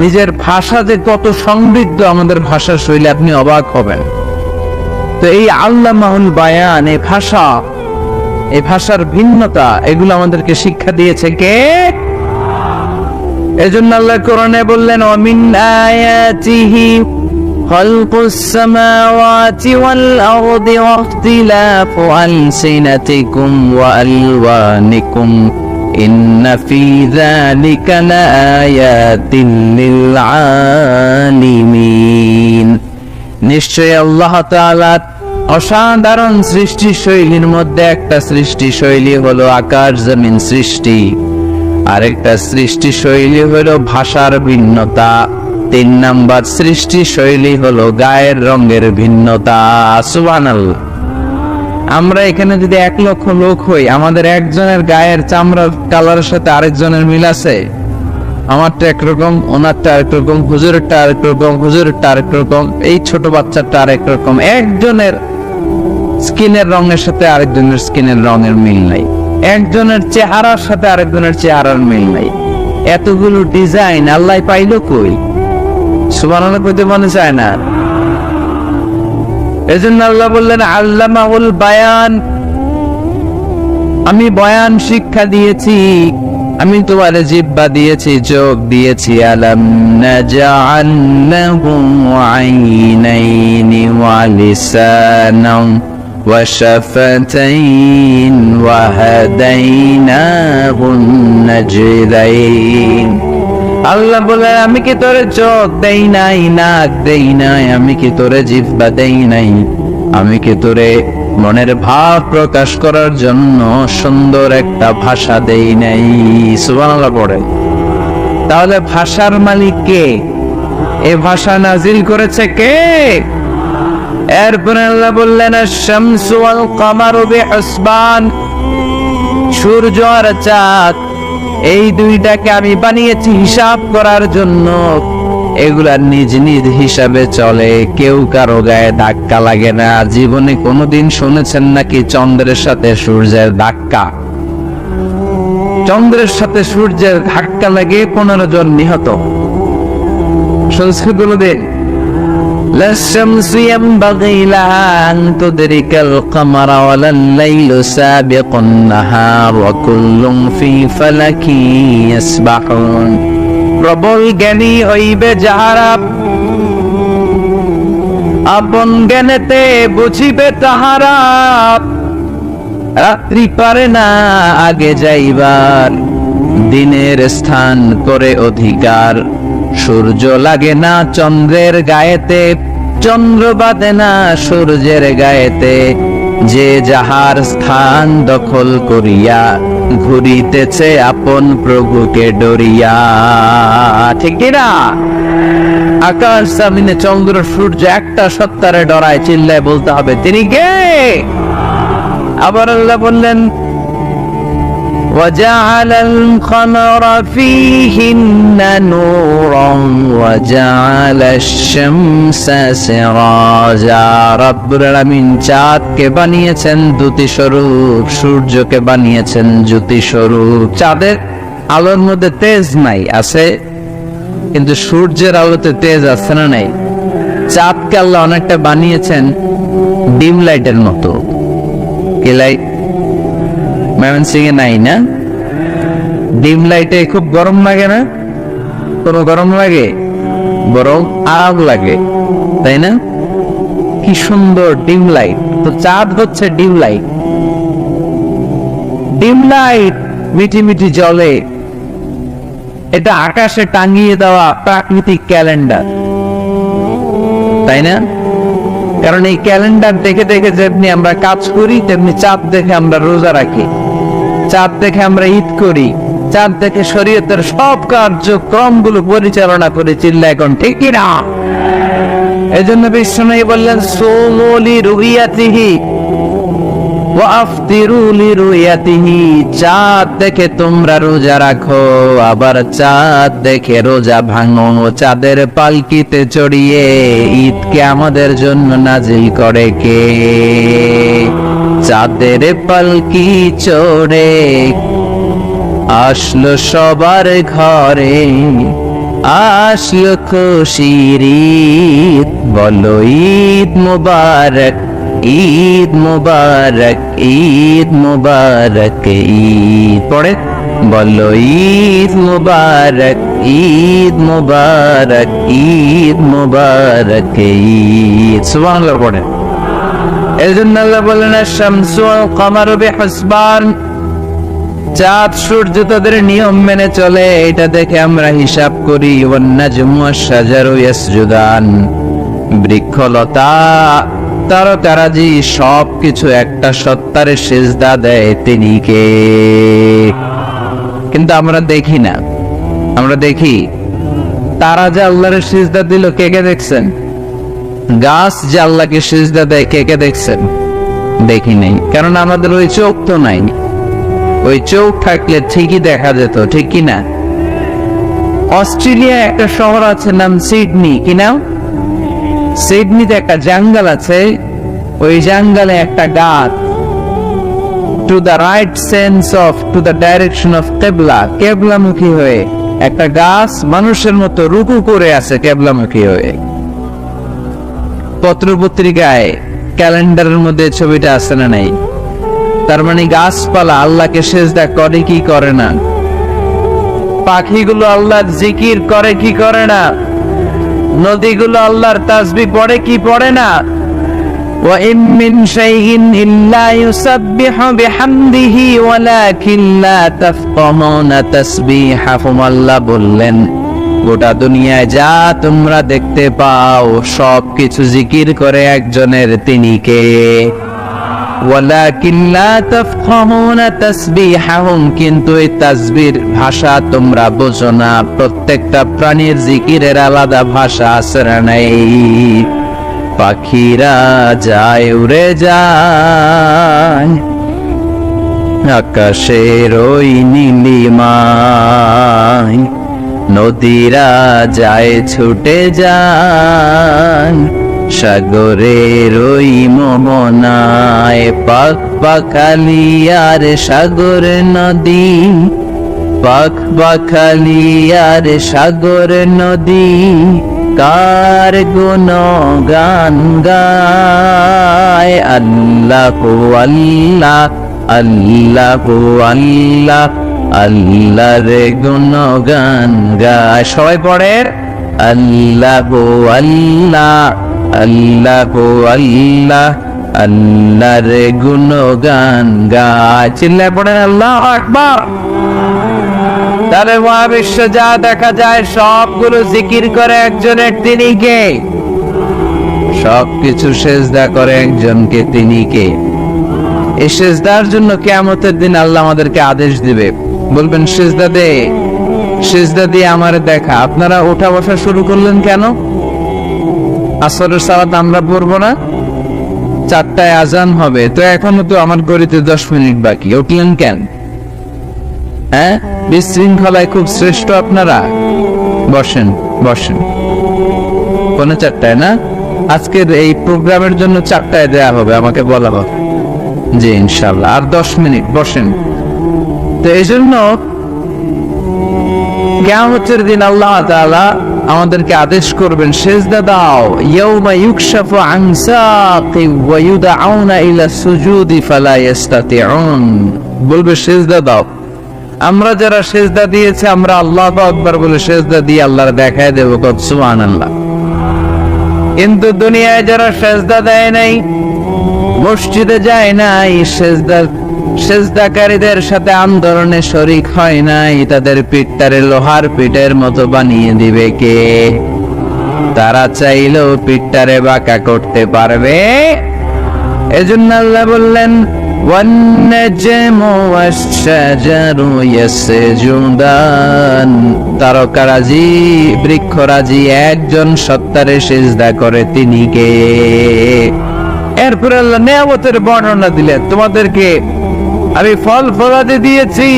নিজের ভাষা যে কত সমৃদ্ধ, আমাদের ভাষা শৈলী, আপনি অবাক হবেন। তো এই আল্লামাহুল বায়ান, এই ভাষা, এই ভাষার ভিন্নতা, এগুলো আমাদেরকে শিক্ষা দিয়েছে কে? এজন্য আল্লাহ কোরআনে বললেন, ওয়ামিন আয়াতিহি খালকুস সামাওয়াতি ওয়াল আরদি ওয়াখতিলাফু আলসিনাতিকুম ওয়া আলওয়ানিকুম ইন্না ফি যালিকা লাআয়াতিন লিল আলিমিন। নিশ্চয় আল্লাহ তাআলা অসাধারণ সৃষ্টি শৈলীর মধ্যে একটা সৃষ্টি শৈলী হলো আকাশ জমিন সৃষ্টি, আরেকটা সৃষ্টি শৈলী হলো ভাষার ভিন্নতা, 3 নাম্বার সৃষ্টি শৈলী হলো গায়ের রঙের ভিন্নতা। সুবহানাল্লাহ। আমরা এখানে যদি 1 লক্ষ লোক হই, আমাদের একজনের গায়ের চামড়ার কালারের সাথে আরেকজনের মিল আছে? আমারটা একরকম, ওনারটা আরেক রকম, হুজুরেরটা আরেক রকম, হুজুরেরটা আরেক রকম, এই ছোট বাচ্চাটা আরেক রকম। একজনের স্কিনের রঙের সাথে আরেকজনের স্কিনের রঙের মিল নাই, একজনের চেহারার সাথে আরেকজনের চেহারার মিল নাই। এতগুলো ডিজাইন আল্লাহ পাইলো কই? সুবহানাল্লাহ কইতে মনে চায় না। এজন্য আল্লাহ বললেন আল্লামাহুল বায়ান, আমি বয়ান শিক্ষা দিয়েছি, আমি তোমারে জিহ্বা দিয়েছি, চোখ দিয়েছি। আলাম নাজআল লাহু আইনাইনি ওয়া লিসানান ওয়া শাফাতাইন ওয়া হাদাইনাহুন নাজদাইন। আল্লাহ বলে, আমি কি তোরে চোখ দেই নাই, নাক দেই নাই, আমি কি তোরে জিহ্বা দেই নাই, আমি কি তোরে মনের ভাব প্রকাশ করার জন্য সুন্দর একটা ভাষা দেই নাই? সুবহানাল্লাহ পড়ে। তাহলে ভাষার মালিক কে? এ ভাষা নাজিল করেছে কে? এরপরে আল্লাহ বললেন আশ-শামসু ওয়াল কামারু বিহুসবান, সূর্য আর চাঁদ এই দুইটাকে আমি বানিয়েছি হিসাব করার জন্য। এগুলা নিজ নিজ হিসাবে চলে, কেউ কারো গায়ে ধাক্কা লাগে না। জীবনে কোনোদিন শুনেছেন নাকি চন্দ্রের সাথে সূর্যের ধাক্কা? চন্দ্রের সাথে সূর্যের ধাক্কা লাগে 15 জন নিহত। শুনছেন কোনোদিন? لا الشمس ينبغي لها أن تدرك القمر ولا الليل سابق النهار وكل في فلك يسبحون। প্রবল জ্ঞানী হইবে যাহারা, আপন জ্ঞানেতে বুঝিবে তাহারা। রাত্রি পারে না আগে যাইবার, দিনের স্থান করে অধিকার। সূর্য লাগে না চন্দ্রের গায়েতে, চন্দ্র বাঁধে না সূর্যের গায়েতে। যে যাহার স্থান দখল করিয়া ঘুরিতেছে আপন প্রভুকে ডরিয়া। ঠিক না? আকাশ জামিনে চন্দ্র সূর্য একটা সত্তারে ডরায়, চিল্লায় বলতে হবে তিনি কে? আবার আল্লাহ বললেন وجعل القمر فيهن نورا وجعل الشمس سراجا। রব্বুল আলামিন চাঁদকে বানিয়েছেন দ্যুতি স্বরূপ, সূর্যকে বানিয়েছেন জ্যোতি স্বরূপ। চাঁদের আলোর মধ্যে তেজ নাই, আছে, কিন্তু সূর্যের আলোতে তেজ আছে না নাই? চাঁদকে আল্লাহ অনেকটা বানিয়েছেন ডিম লাইটের মতো। কি লাইট? ময়মনসিংহে নাই না? ডিম লাইটে খুব গরম লাগে না? কোনো গরম লাগে? বরং আরাম লাগে, তাই না? কি সুন্দর ডিম লাইট। তো চাঁদ হচ্ছে ডিম লাইট। ডিম লাইট মিটি মিটি জ্বলে, এটা আকাশে টাঙিয়ে দেওয়া প্রাকৃতিক ক্যালেন্ডার, তাই না? কারণ এই ক্যালেন্ডার দেখে দেখে যেমনি আমরা কাজ করি, তেমনি চাঁদ দেখে আমরা রোজা রাখি, চাঁদ দেখে আমরা ঈদ করি, চাঁদ দেখে শরীয়তের সব কার্যক্রম গুলো পরিচালনা করে। চিল্লা এখন ঠিক কিনা? এই জন্য বিশ্বনবী বললেন সুমু লিরুইয়াতিহি ওয়া আফতিরু লিরুইয়াতিহি। চাঁদ দেখে তোমরা রোজা রাখো, আবার চাঁদ দেখে রোজা ভাঙো। চাঁদের পালকিতে চড়িয়ে ঈদকে আমাদের জন্য নাজিল করে কে? চাঁদের পালকি চড়ে আসলো সবার ঘরে, আসলো খুশির ঈদ। বলো ঈদ মুবারক, ঈদ মুবারক, ঈদ মুবারক, ঈদ। পড়ে বলো ঈদ মুবারক, ঈদ মুবারক, ঈদ মুবারক, ঈদ। সুবহানাল্লাহ পড়ে। এই জন্য আল্লাহ বলেন আশ-শামসু ওয়াল কামারু বিহুসবান। চাঁদ সূর্য তাদের নিয়ম মেনে চলে, এটা দেখে আমরা হিসাব করি। ওয়ান নাজমু ওয়াশ-শাজারু ইয়াসজুদান। বৃক্ষলতা তারকারাজি সবকিছু একটা সত্তারে সিজদা দেয়, তিনি কে? কিন্তু আমরা দেখি না। আমরা দেখি তারা যে আল্লাহর সিজদা দিল, কে কে দেখছেন? গাছ যে আল্লাহকে সিজদা দেয়, কে কে দেখছেন? দেখি নাই, কারণ আমাদের ওই চোখ তো নাই। ওই চোখ থাকলে ঠিকই দেখা যেত, ঠিক কিনা? অস্ট্রেলিয়া একটা শহর আছে নাম সিডনি, কি নাম? সিডনিতে একটা জঙ্গল আছে, ওই জঙ্গলে একটা গাছ to the right sense of to the direction of কেবলা, কেবলামুখী হয়ে একটা গাছ মানুষের মতো রুকু করে আছে কেবলামুখী হয়ে। পত্রপত্রিকায় ক্যালেন্ডারের মধ্যে ছবিটা আছে না নাই? তার মানে গাছপালা আল্লাহকে সিজদা করে কি করে না? পাখিগুলো আল্লাহর জিকির করে কি করে না? নদীগুলো আল্লাহর তাসবিহ পড়ে কি পড়ে না? ওয়া ইম মিন শাইইন ইল্লা ইউসাব্বিহু বিহামদিহি ওয়ালাকিন লা তাফকাহুনা তাসবিহাহুম। আল্লাহ বললেন গোটা দুনিয়ায় যা তোমরা দেখতে পাও সবকিছু জিকির করে একজনের, তিনি কে? ওয়ালাকিন লা তাফকাহুনা তাসবিহাহুম, কিন্তু এই তাসবিহর ভাষা তোমরা বোঝো না। প্রত্যেকটা প্রাণীর জিকিরের আলাদা ভাষা আছে না নাই? পাখিরা যায় উড়ে যায় আকাশের ওই নীলিমায়, নদীরা যায় ছুটে যায় সাগরের ওই মোহনায়। পাখ পাখালি আর সাগর নদী, পাখ পাখালি আর সাগর নদী, কার গুণগান গায়। আল্লাহু আল্লাহ, আল্লাহু আল্লাহ, আল্লাহর গুণগান গায়। সবাই পড়ে আল্লাহু আল্লাহ, আল্লাহু আল্লাহ, আল্লাহর গুণগান গায়। চিল্লায় পড়েন আল্লাহু আকবার। তাহলে মহাবিশ্ব যা দেখা যায় সবগুলো জিকির করে একজনের, তিনি কে? সবকিছু সেজদা করে একজনকে, তিনি কে? এই সেজদার জন্য কিয়ামতের দিন আল্লাহ আমাদেরকে আদেশ দিবে, বলবেন সেজদা দে, সেজদা দিয়ে আমারে দেখা। আপনারা ওঠা বসা শুরু করলেন কেন? আসরের সালাত আমরা পড়বো না? 4টায় আজান হবে, তো এখনো তো আমার ঘড়িতে 10 মিনিট বাকি, উঠলেন কেন? হ্যাঁ, বিশৃঙ্খলায় খুব শ্রেষ্ঠ আপনারা। বসেন বসেন। কোন 4টায় না? আজকের এই প্রোগ্রামের জন্য 4টায় দেয়া হবে, আমাকে বলা হবে। জি ইনশাআল্লাহ, আর 10 মিনিট বসেন। তো এই জন্য কিয়ামতের দিন আল্লাহ তাআলা আমাদেরকে আদেশ করবেন সেজদা দাও। ইয়াউমা ইউকশাফু আন সাকি ওয়া ইউদআউনা ইলা সুজুদি ফালা ইস্তাতিউন, বলবে সেজদা দাও। আমরা যারা সেজদা দিয়েছি, আমরা আল্লাহু আকবার বলে সেজদা দিয়ে আল্লাহর দেখায় দেব, কত সুবহানাল্লাহ। কিন্তু দুনিয়ায় যারা সেজদা দেয় নাই, মসজিদে যায় নাই, সেজদাকারীদের সাথে আন্দোলনে শরীক হয় নাই, তাদের পিঠটারে লোহার পিঠের মতো বানিয়ে দিবে কে? তারা চাইলেও পিঠটারে বাঁকা করতে পারবে? এজন্য আল্লাহ বললেন ওয়ান-নাজমু ওয়াশ-শাজারু ইয়াসজুদান, তারকারাজি বৃক্ষরাজি একজন সত্তারে সিজদা করে, তিনি কে? এরপর আল্লাহ নিয়ামতের বর্ণনা দিলেন, তোমাদেরকে আমি ফল ফলাদি দিয়েছি,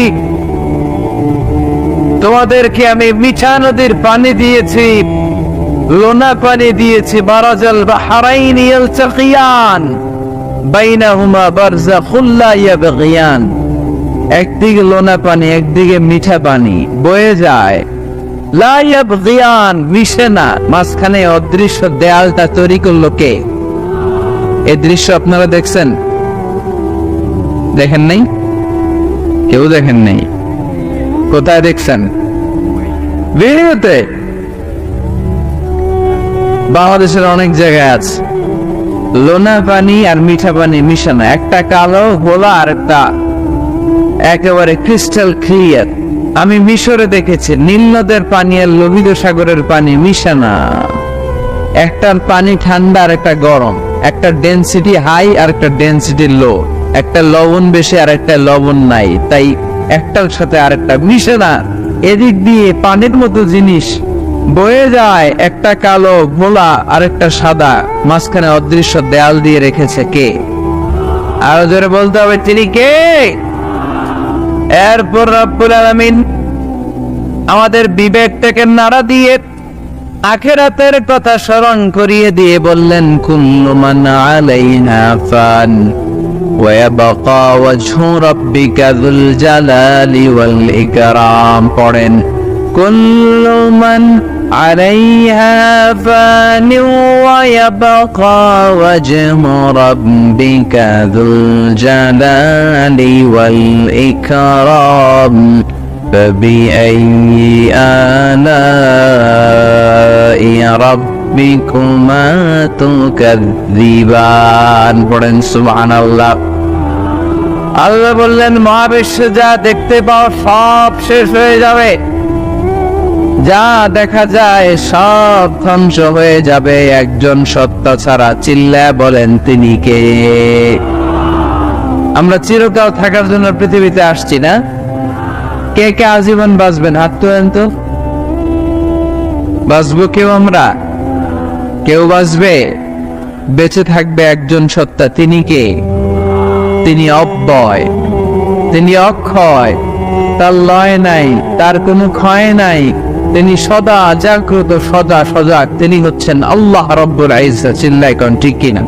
তোমাদেরকে আমি মিঠা নদীর পানি দিয়েছি, লোনা পানি দিয়েছি। মারাজাল বাহরাইনি ইয়ালতাকিয়ান বাইনাহুমা বারযাখুল লা ইয়াবগিয়ান, একদিকে লোনা পানি, একদিকে মিঠা পানি বয়ে যায়, লা ইয়াবগিয়ান, মিশে না। মাঝখানে অদৃশ্য দেয়ালটা তৈরি করলো কে? এই দৃশ্য আপনারা দেখছেন? দেখেন নাই? কেউ দেখেন নাই? কোথায় দেখছেন? ভিডিওতে। বাংলাদেশের অনেক জায়গায় আছে লোনা পানি আর মিঠা পানি মিশানো, একটা কালো গোলা আর একটা একেবারে ক্রিস্টাল ক্লিয়ার। আমি মিশরে দেখেছি নীল নদের পানি আর লোহিত সাগরের পানি মিশানা, একটার পানি ঠান্ডা আর একটা গরম, একটা ডেনসিটি হাই আর একটা ডেনসিটি লো, একটা লবণ বেশি আর একটা লবণ নাই, তাই একটার সাথে আরেকটা মিশে না। এদিক দিয়ে পানির মতো জিনিস বয়ে যায়, একটা কালো ঘোলা আর একটা সাদা, মাঝখানে অদৃশ্য দেয়াল দিয়ে রেখেছে কে? আরো জোরে বলতে হবে, তিনি কে? এরপর রব্বুল আলামিন আমাদের বিবেকটাকে নাড়া দিয়ে আখিরাতের কথা স্মরণ করিয়ে দিয়ে বললেন কুল্লু মান আলাইহা ফান ওয়া ইয়াবকা ওয়াজহু রাব্বিকা যুল জালালি ওয়াল ইকরাম। পড়েন কুল্লু মান আলাইহা ফান ওয়া ইয়াবকা ওয়াজহু রাব্বিকা যুল জালালি ওয়াল ইকরাম فبأي آلاء ربكما تكذبان পড়েন সুবহানাল্লাহ। আল্লাহ বললেন মহাবিশ্বে যা দেখতে পাও সব শেষ হয়ে যাবে, যা দেখা যায় সব ধ্বংস হয়ে যাবে একজন সত্তা ছাড়া। চিল্লায়া বলেন তিনি কে? আমরা চিরকাল থাকার জন্য পৃথিবীতে আসছি না? কে কে আজীবন বাঁচবেন? হাত তোলেন তো। বাঁচবো কেউ? আমরা কেউ বাঁচবে? বেঁচে থাকবে একজন সত্তা। তিনি কে? তিনি অব্যয়, তিনি অক্ষয়, তার লয় নাই, তার কোনো ক্ষয় নাই, তিনি সদা জাগ্রত, সদা সজাগ। তিনি হচ্ছেন আল্লাহ রব্বুল ইজ্জত। চিল্লায় কোন ঠিক কিনা?